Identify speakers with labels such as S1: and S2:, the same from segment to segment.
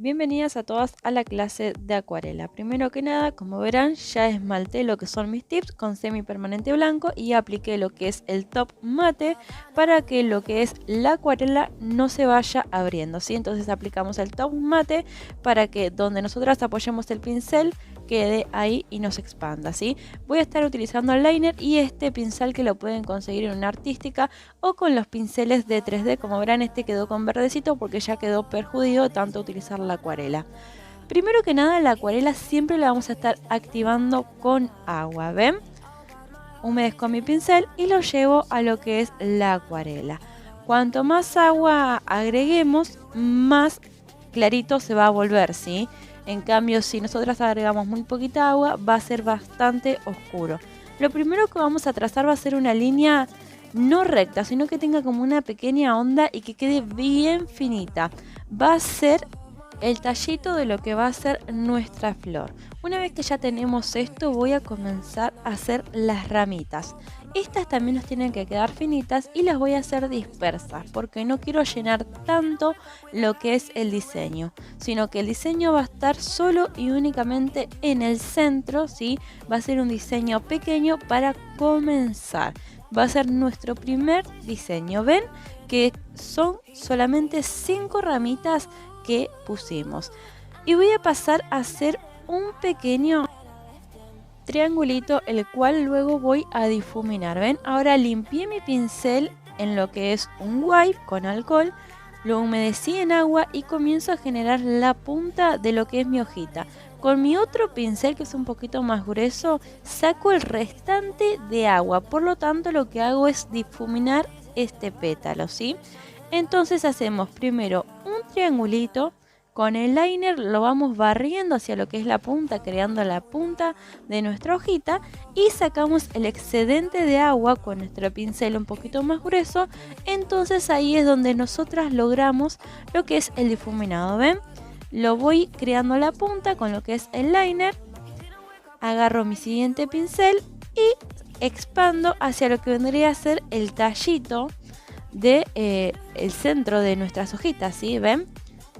S1: Bienvenidas a todas a la clase de acuarela. Primero que nada, como verán, ya esmalté lo que son mis tips con semipermanente blanco y apliqué lo que es el top mate para que lo que es la acuarela no se vaya abriendo, ¿sí? Entonces aplicamos el top mate para que donde nosotras apoyemos el pincel quede ahí y no se expanda, ¿sí? Voy a estar utilizando el liner y este pincel que lo pueden conseguir en una artística o con los pinceles de 3D. Como verán, este quedó con verdecito porque ya quedó perjudicado tanto utilizar la acuarela. Primero que nada, la acuarela siempre la vamos a estar activando con agua, ¿ven? Humedezco mi pincel y lo llevo a lo que es la acuarela. Cuanto más agua agreguemos, más clarito se va a volver, ¿sí? En cambio, si nosotras agregamos muy poquita agua, va a ser bastante oscuro. Lo primero que vamos a trazar va a ser una línea no recta, sino que tenga como una pequeña onda y que quede bien finita. Va a ser el tallito de lo que va a ser nuestra flor. Una vez que ya tenemos esto, voy a comenzar a hacer las ramitas. Estas también nos tienen que quedar finitas y las voy a hacer dispersas porque no quiero llenar tanto lo que es el diseño, sino que el diseño va a estar solo y únicamente en el centro, ¿sí? Va a ser un diseño pequeño para comenzar. Va a ser nuestro primer diseño. ¿Ven? Que son solamente 5 ramitas que pusimos. Y voy a pasar a hacer un pequeño triangulito, el cual luego voy a difuminar. ¿Ven? Ahora limpié mi pincel en lo que es un wipe con alcohol, lo humedecí en agua y comienzo a generar la punta de lo que es mi hojita. Con mi otro pincel, que es un poquito más grueso, saco el restante de agua, por lo tanto lo que hago es difuminar este pétalo, ¿sí? Entonces hacemos primero un triangulito. Con el liner lo vamos barriendo hacia lo que es la punta, creando la punta de nuestra hojita y sacamos el excedente de agua con nuestro pincel un poquito más grueso. Entonces ahí es donde nosotras logramos lo que es el difuminado. ¿Ven? Lo voy creando la punta con lo que es el liner. Agarro mi siguiente pincel y expando hacia lo que vendría a ser el tallito de el centro de nuestras hojitas, ¿sí? ¿Ven?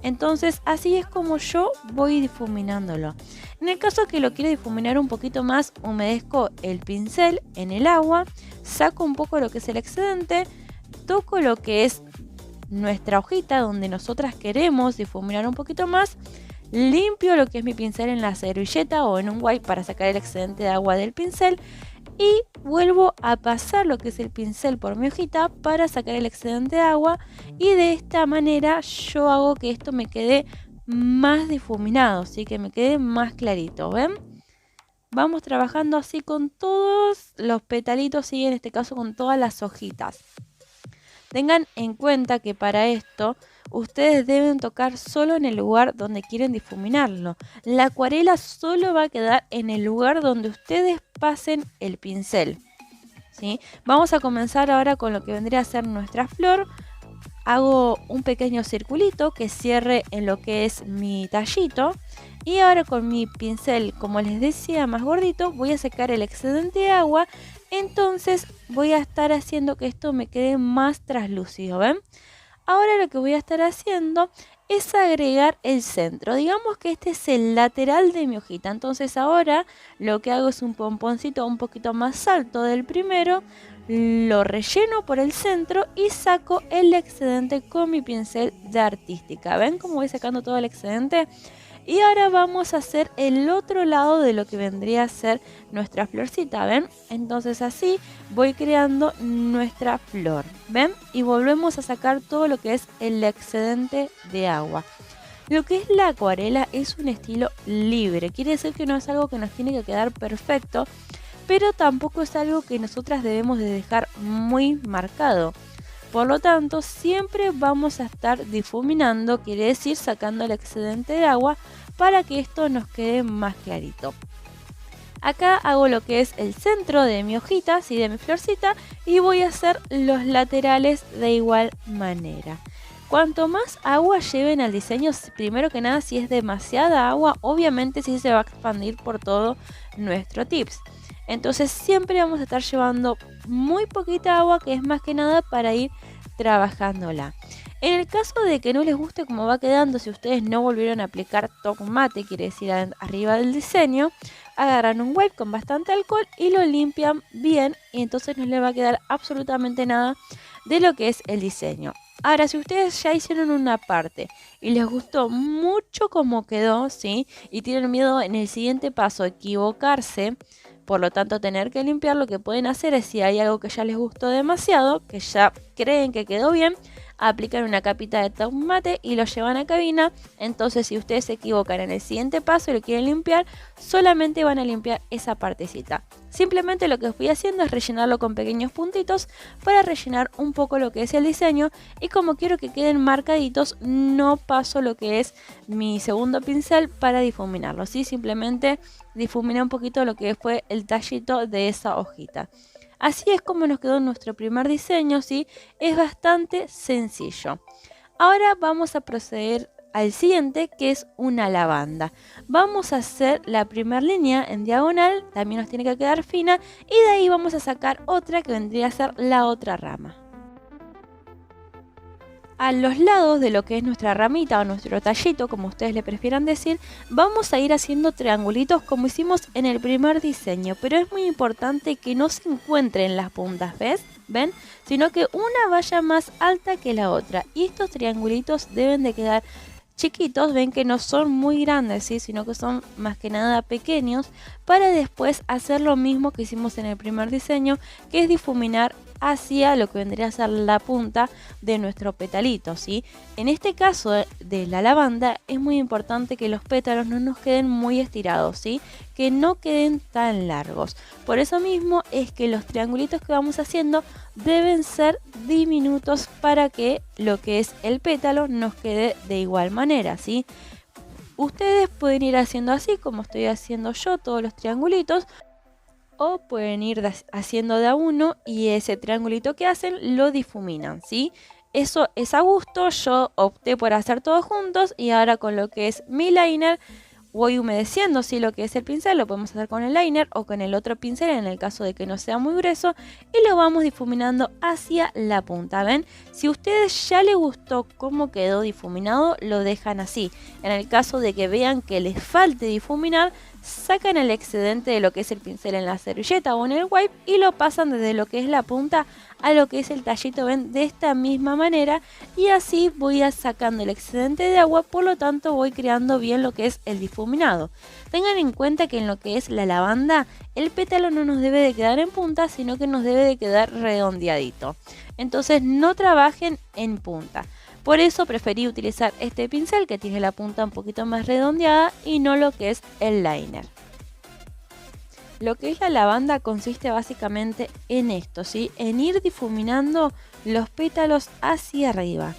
S1: Entonces así es como yo voy difuminándolo. En el caso que lo quiera difuminar un poquito más, humedezco el pincel en el agua, saco un poco lo que es el excedente, toco lo que es nuestra hojita donde nosotras queremos difuminar un poquito más, limpio lo que es mi pincel en la servilleta o en un wipe para sacar el excedente de agua del pincel y vuelvo a pasar lo que es el pincel por mi hojita para sacar el excedente de agua y de esta manera yo hago que esto me quede más difuminado, ¿sí? Que me quede más clarito. ¿Ven? Vamos trabajando así con todos los petalitos, ¿sí? En este caso con todas las hojitas. Tengan en cuenta que para esto ustedes deben tocar solo en el lugar donde quieren difuminarlo. La acuarela solo va a quedar en el lugar donde ustedes pasen el pincel, ¿sí? Vamos a comenzar ahora con lo que vendría a ser nuestra flor. Hago un pequeño circulito que cierre en lo que es mi tallito. Y ahora con mi pincel, como les decía, más gordito, voy a secar el excedente de agua. Entonces voy a estar haciendo que esto me quede más traslúcido, ¿ven? Ahora lo que voy a estar haciendo es agregar el centro. Digamos que este es el lateral de mi hojita. Entonces ahora lo que hago es un pomponcito un poquito más alto del primero. Lo relleno por el centro y saco el excedente con mi pincel de artística. ¿Ven cómo voy sacando todo el excedente? Y ahora vamos a hacer el otro lado de lo que vendría a ser nuestra florcita, ¿ven? Entonces así voy creando nuestra flor, ¿ven? Y volvemos a sacar todo lo que es el excedente de agua. Lo que es la acuarela es un estilo libre, quiere decir que no es algo que nos tiene que quedar perfecto, pero tampoco es algo que nosotras debemos de dejar muy marcado. Por lo tanto, siempre vamos a estar difuminando, quiere decir sacando el excedente de agua para que esto nos quede más clarito. Acá hago lo que es el centro de mi hojita, ¿sí? De mi florcita, y voy a hacer los laterales de igual manera. Cuanto más agua lleven al diseño, primero que nada, si es demasiada agua, obviamente sí se va a expandir por todo nuestro tips. Entonces siempre vamos a estar llevando muy poquita agua, que es más que nada para ir trabajándola. En el caso de que no les guste cómo va quedando, si ustedes no volvieron a aplicar top mate, quiere decir arriba del diseño, agarran un wipe con bastante alcohol y lo limpian bien y entonces no les va a quedar absolutamente nada de lo que es el diseño. Ahora, si ustedes ya hicieron una parte y les gustó mucho cómo quedó, ¿sí? Y tienen miedo en el siguiente paso equivocarse, por lo tanto tener que limpiar, lo que pueden hacer es, si hay algo que ya les gustó demasiado, que ya creen que quedó bien, aplican una capita de top mate y lo llevan a cabina. Entonces, si ustedes se equivocan en el siguiente paso y lo quieren limpiar, solamente van a limpiar esa partecita. Simplemente lo que fui haciendo es rellenarlo con pequeños puntitos para rellenar un poco lo que es el diseño, y como quiero que queden marcaditos, no paso lo que es mi segundo pincel para difuminarlo, ¿sí? Simplemente difuminé un poquito lo que fue el tallito de esa hojita. Así es como nos quedó nuestro primer diseño, ¿sí? Es bastante sencillo. Ahora vamos a proceder al siguiente, que es una lavanda. Vamos a hacer la primera línea en diagonal, también nos tiene que quedar fina, y de ahí vamos a sacar otra que vendría a ser la otra rama. A los lados de lo que es nuestra ramita o nuestro tallito, como ustedes le prefieran decir, vamos a ir haciendo triangulitos como hicimos en el primer diseño, pero es muy importante que no se encuentren las puntas, ¿ven? Sino que una vaya más alta que la otra, y estos triangulitos deben de quedar chiquitos, ven que no son muy grandes, ¿sí? Sino que son más que nada pequeños, para después hacer lo mismo que hicimos en el primer diseño, que es difuminar hacia lo que vendría a ser la punta de nuestro petalito, ¿sí? En este caso de la lavanda es muy importante que los pétalos no nos queden muy estirados, ¿sí? Que no queden tan largos. Por eso mismo es que los triangulitos que vamos haciendo deben ser diminutos para que lo que es el pétalo nos quede de igual manera, ¿sí? Ustedes pueden ir haciendo así como estoy haciendo yo todos los triangulitos, o pueden ir haciendo de a uno y ese triangulito que hacen lo difuminan, ¿sí? Eso es a gusto. Yo opté por hacer todos juntos y ahora con lo que es mi liner voy humedeciendo, ¿sí? Lo que es el pincel lo podemos hacer con el liner o con el otro pincel en el caso de que no sea muy grueso, y lo vamos difuminando hacia la punta, ¿ven? Si a ustedes ya les gustó cómo quedó difuminado, lo dejan así. En el caso de que vean que les falte difuminar, sacan el excedente de lo que es el pincel en la servilleta o en el wipe y lo pasan desde lo que es la punta a lo que es el tallito, ven, de esta misma manera, y así voy sacando el excedente de agua, por lo tanto voy creando bien lo que es el difuminado. Tengan en cuenta que en lo que es la lavanda, el pétalo no nos debe de quedar en punta, sino que nos debe de quedar redondeadito. Entonces no trabajen en punta. Por eso preferí utilizar este pincel que tiene la punta un poquito más redondeada y no lo que es el liner. Lo que es la lavanda consiste básicamente en esto, ¿sí? En ir difuminando los pétalos hacia arriba.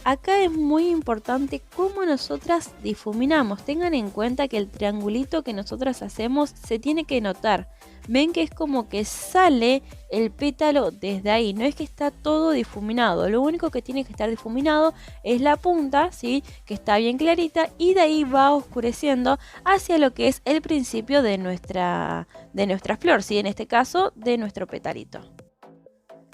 S1: Acá es muy importante cómo nosotras difuminamos. Tengan en cuenta que el triangulito que nosotras hacemos se tiene que notar. Ven que es como que sale el pétalo desde ahí, no es que está todo difuminado. Lo único que tiene que estar difuminado es la punta, ¿sí? Que está bien clarita, y de ahí va oscureciendo hacia lo que es el principio de nuestra flor, ¿sí? En este caso de nuestro petalito.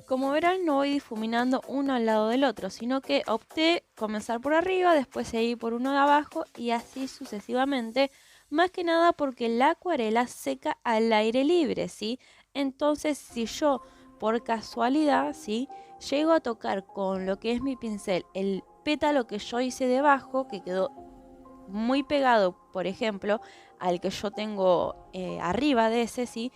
S1: Como verán, no voy difuminando uno al lado del otro, sino que opté comenzar por arriba, después seguir por uno de abajo y así sucesivamente, más que nada porque la acuarela seca al aire libre, ¿sí? Entonces, si yo por casualidad, ¿sí?, llego a tocar con lo que es mi pincel el pétalo que yo hice debajo, que quedó muy pegado, por ejemplo, al que yo tengo arriba de ese, ¿sí?,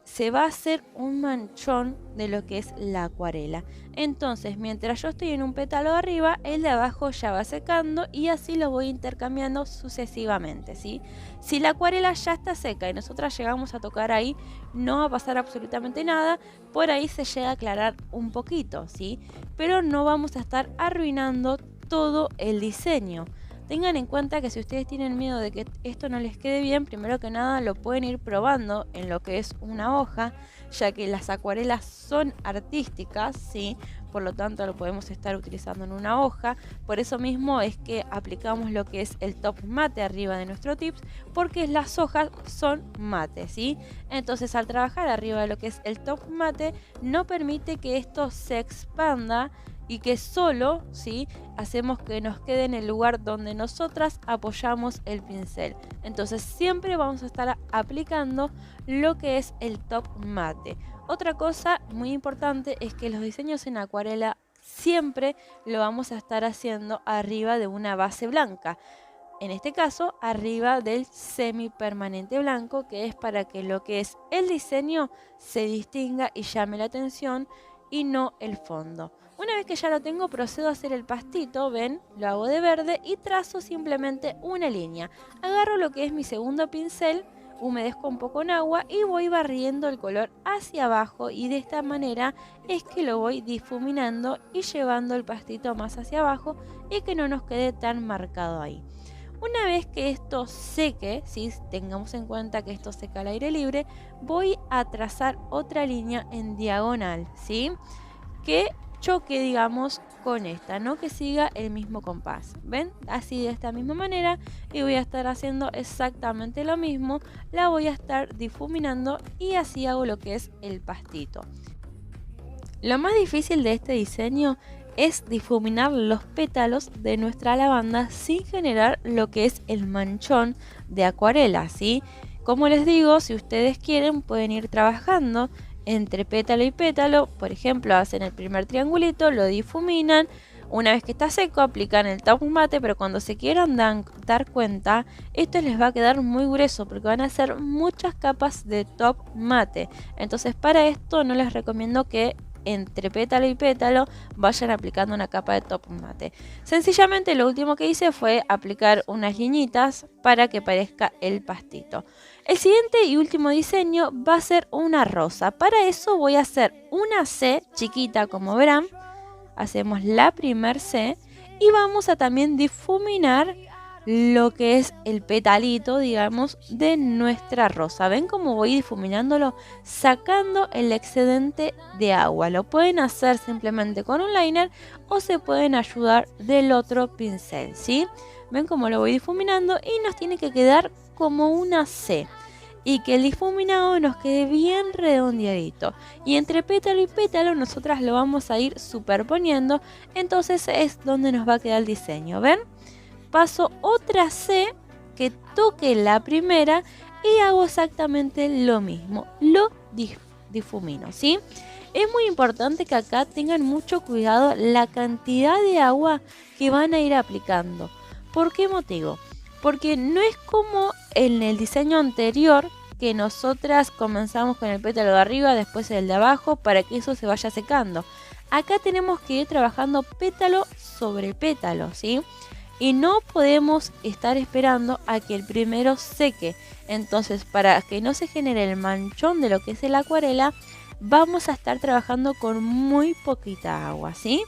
S1: se va a hacer un manchón de lo que es la acuarela. Entonces, mientras yo estoy en un pétalo arriba, el de abajo ya va secando y así lo voy intercambiando sucesivamente, ¿sí? Si la acuarela ya está seca y nosotras llegamos a tocar ahí, no va a pasar absolutamente nada. Por ahí se llega a aclarar un poquito, ¿sí? Pero no vamos a estar arruinando todo el diseño. Tengan en cuenta que si ustedes tienen miedo de que esto no les quede bien, primero que nada lo pueden ir probando en lo que es una hoja, ya que las acuarelas son artísticas, ¿sí? Por lo tanto lo podemos estar utilizando en una hoja. Por eso mismo es que aplicamos lo que es el top mate arriba de nuestro tips, porque las hojas son mate, ¿sí? Entonces, al trabajar arriba de lo que es el top mate, no permite que esto se expanda y que solo, ¿sí?, hacemos que nos quede en el lugar donde nosotras apoyamos el pincel. Entonces siempre vamos a estar aplicando lo que es el top mate. Otra cosa muy importante es que los diseños en acuarela siempre lo vamos a estar haciendo arriba de una base blanca. En este caso, arriba del semipermanente blanco, que es para que lo que es el diseño se distinga y llame la atención y no el fondo. Una vez que ya lo tengo, procedo a hacer el pastito, ven, lo hago de verde y trazo simplemente una línea. Agarro lo que es mi segundo pincel, humedezco un poco en agua y voy barriendo el color hacia abajo, y de esta manera es que lo voy difuminando y llevando el pastito más hacia abajo y que no nos quede tan marcado ahí. Una vez que esto seque, ¿sí?, tengamos en cuenta que esto seca al aire libre, voy a trazar otra línea en diagonal, ¿sí?, que choque, digamos, con esta, no que siga el mismo compás. ¿Ven? Así, de esta misma manera, y voy a estar haciendo exactamente lo mismo. La voy a estar difuminando y así hago lo que es el pastito. Lo más difícil de este diseño es difuminar los pétalos de nuestra lavanda sin generar lo que es el manchón de acuarela, ¿sí? Como les digo, si ustedes quieren pueden ir trabajando entre pétalo y pétalo. Por ejemplo, hacen el primer triangulito, lo difuminan. Una vez que está seco, aplican el top mate, pero cuando se quieran dar cuenta, esto les va a quedar muy grueso porque van a hacer muchas capas de top mate. Entonces, para esto no les recomiendo que entre pétalo y pétalo vayan aplicando una capa de top mate. Sencillamente lo último que hice fue aplicar unas liñitas para que parezca el pastito. El siguiente y último diseño va a ser una rosa. Para eso voy a hacer una C chiquita, como verán. Hacemos la primer C y vamos a también difuminar lo que es el petalito, digamos, de nuestra rosa. ¿Ven cómo voy difuminándolo? Sacando el excedente de agua. Lo pueden hacer simplemente con un liner o se pueden ayudar del otro pincel, ¿sí? ¿Ven cómo lo voy difuminando? Y nos tiene que quedar como una C. Y que el difuminado nos quede bien redondeadito. Y entre pétalo y pétalo nosotras lo vamos a ir superponiendo. Entonces es donde nos va a quedar el diseño. ¿Ven? Paso otra C que toque la primera y hago exactamente lo mismo. Lo difumino, ¿sí? Es muy importante que acá tengan mucho cuidado la cantidad de agua que van a ir aplicando. ¿Por qué motivo? Porque no es como en el diseño anterior que nosotras comenzamos con el pétalo de arriba, después el de abajo, para que eso se vaya secando. Acá tenemos que ir trabajando pétalo sobre pétalo, ¿sí? Y no podemos estar esperando a que el primero seque. Entonces, para que no se genere el manchón de lo que es el acuarela, vamos a estar trabajando con muy poquita agua, ¿sí?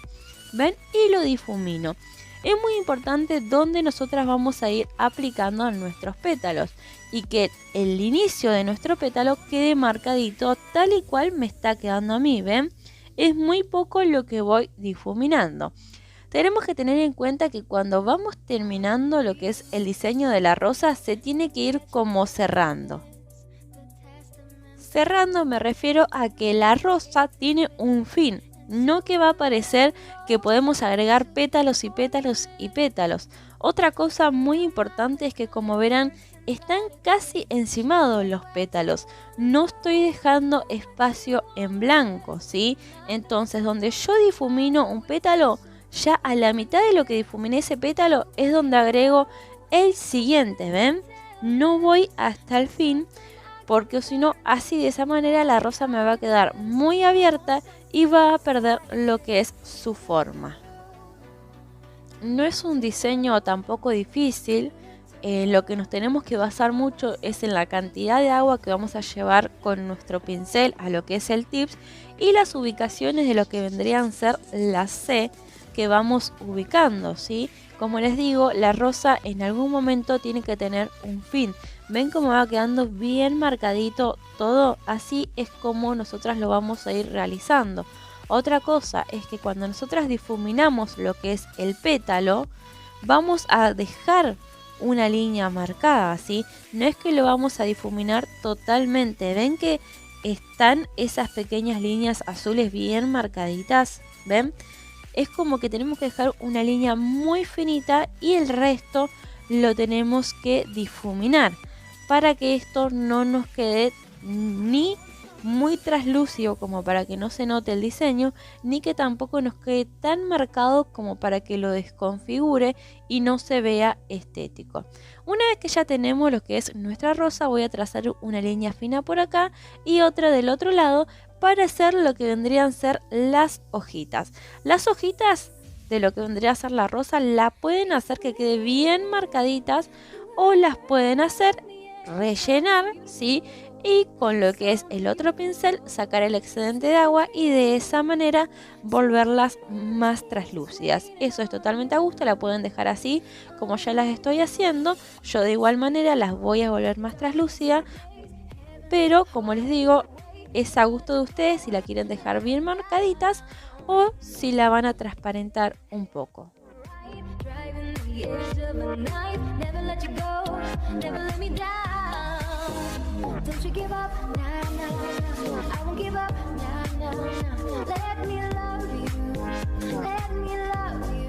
S1: ¿Ven? Y lo difumino. Es muy importante dónde nosotras vamos a ir aplicando nuestros pétalos y que el inicio de nuestro pétalo quede marcadito tal y cual me está quedando a mí, ¿ven? Es muy poco lo que voy difuminando. Tenemos que tener en cuenta que cuando vamos terminando lo que es el diseño de la rosa, se tiene que ir como cerrando. Cerrando me refiero a que la rosa tiene un fin. No que va a parecer que podemos agregar pétalos y pétalos y pétalos. Otra cosa muy importante es que, como verán, están casi encimados los pétalos. No estoy dejando espacio en blanco, ¿sí? Entonces, donde yo difumino un pétalo, ya a la mitad de lo que difuminé ese pétalo es donde agrego el siguiente, ¿ven? No voy hasta el fin, porque si no, así de esa manera la rosa me va a quedar muy abierta y va a perder lo que es su forma. No es un diseño tampoco difícil. Lo que nos tenemos que basar mucho es en la cantidad de agua que vamos a llevar con nuestro pincel a lo que es el tips y las ubicaciones de lo que vendrían a ser la C que vamos ubicando, ¿sí? Como les digo, la rosa en algún momento tiene que tener un fin. ¿Ven cómo va quedando bien marcadito todo? Así es como nosotras lo vamos a ir realizando. Otra cosa es que cuando nosotras difuminamos lo que es el pétalo, vamos a dejar una línea marcada, ¿sí? No es que lo vamos a difuminar totalmente. ¿Ven que están esas pequeñas líneas azules bien marcaditas? ¿Ven? es como que tenemos que dejar una línea muy finita y el resto lo tenemos que difuminar para que esto no nos quede ni muy traslúcido como para que no se note el diseño, ni que tampoco nos quede tan marcado como para que lo desconfigure y no se vea estético. Una vez que ya tenemos lo que es nuestra rosa, voy a trazar una línea fina por acá y otra del otro lado para hacer lo que vendrían a ser las hojitas. Las hojitas de lo que vendría a ser la rosa la pueden hacer que quede bien marcaditas o las pueden hacer rellenar, ¿sí? Y con lo que es el otro pincel sacar el excedente de agua y de esa manera volverlas más traslúcidas. Eso es totalmente a gusto, la pueden dejar así como ya las estoy haciendo. Yo de igual manera las voy a volver más traslúcidas, pero como les digo, es a gusto de ustedes si la quieren dejar bien marcaditas o si la van a transparentar un poco.
S2: Don't you give up, nah, nah, nah. I won't give up, nah, nah, nah. Let me love you, let me love you.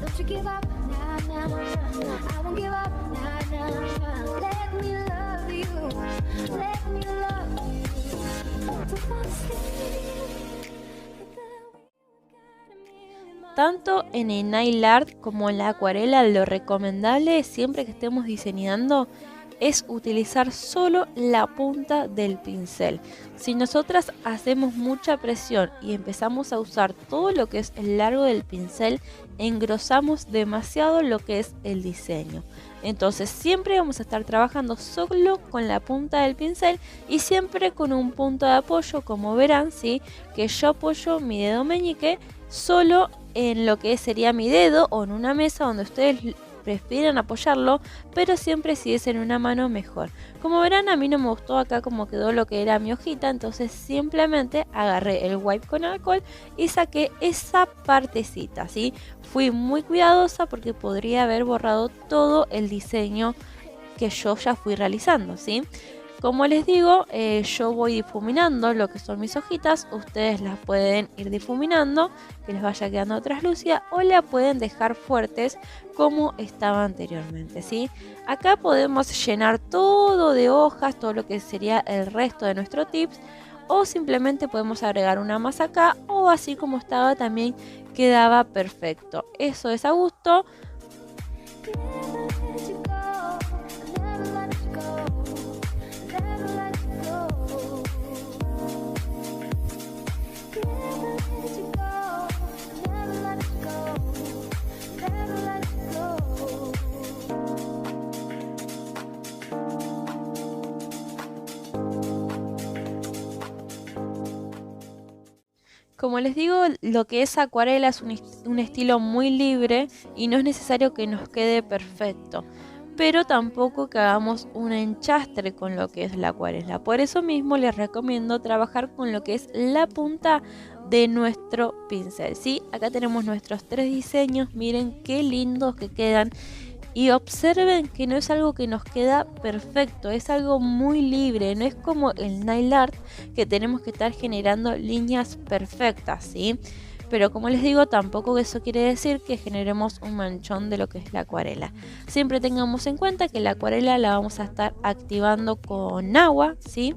S2: Don't you give up, nah, nah, nah. I won't give up, nah, nah, nah. Let me love you, let me love you. Don't fall asleep.
S1: Tanto en el nail art como en la acuarela, lo recomendable siempre que estemos diseñando es utilizar solo la punta del pincel. Si nosotras hacemos mucha presión y empezamos a usar todo lo que es el largo del pincel, engrosamos demasiado lo que es el diseño. Entonces siempre vamos a estar trabajando solo con la punta del pincel y siempre con un punto de apoyo, como verán, ¿sí? Que yo apoyo mi dedo meñique solo en lo que sería mi dedo o en una mesa donde ustedes prefieren apoyarlo, pero siempre si es en una mano mejor. Como verán, a mí no me gustó acá como quedó lo que era mi hojita, entonces simplemente agarré el wipe con alcohol y saqué esa partecita, ¿sí? Fui muy cuidadosa porque podría haber borrado todo el diseño que yo ya fui realizando, ¿sí? Como les digo, yo voy difuminando lo que son mis hojitas. Ustedes las pueden ir difuminando, que les vaya quedando traslúcida, o la pueden dejar fuertes como estaba anteriormente, ¿sí? Acá podemos llenar todo de hojas, todo lo que sería el resto de nuestro tips, o simplemente podemos agregar una más acá, o así como estaba también quedaba perfecto. Eso es a gusto. Como les digo, lo que es acuarela es un estilo muy libre y no es necesario que nos quede perfecto, pero tampoco que hagamos un enchastre con lo que es la acuarela. Por eso mismo les recomiendo trabajar con lo que es la punta de nuestro pincel, ¿sí? Acá tenemos nuestros 3 diseños, miren qué lindos que quedan. Y observen que no es algo que nos queda perfecto, es algo muy libre, no es como el nail art que tenemos que estar generando líneas perfectas, ¿sí? Pero como les digo, tampoco eso quiere decir que generemos un manchón de lo que es la acuarela. Siempre tengamos en cuenta que la acuarela la vamos a estar activando con agua, ¿sí?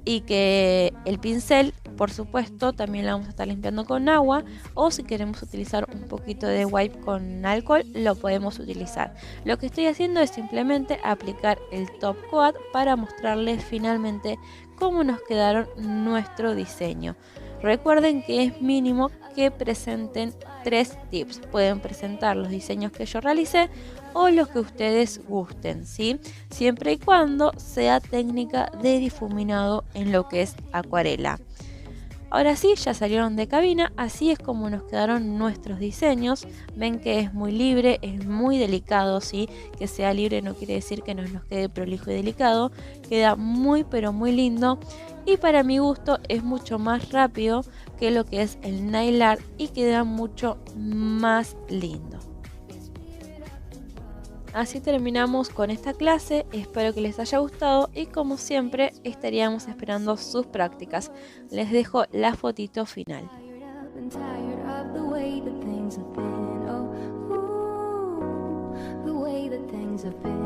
S1: Y que el pincel, por supuesto, también la vamos a estar limpiando con agua, o si queremos utilizar un poquito de wipe con alcohol, lo podemos utilizar. Lo que estoy haciendo es simplemente aplicar el top coat para mostrarles finalmente cómo nos quedaron nuestro diseño. Recuerden que es mínimo que presenten 3 tips. Pueden presentar los diseños que yo realicé o los que ustedes gusten, ¿sí? Siempre y cuando sea técnica de difuminado en lo que es acuarela. Ahora sí, ya salieron de cabina, así es como nos quedaron nuestros diseños. Ven que es muy libre, es muy delicado, ¿sí? Que sea libre no quiere decir que no nos quede prolijo y delicado. Queda muy pero muy lindo y para mi gusto es mucho más rápido que lo que es el nail art y queda mucho más lindo. Así terminamos con esta clase, espero que les haya gustado y como siempre estaríamos esperando sus prácticas. Les dejo la fotito final.
S2: to pay.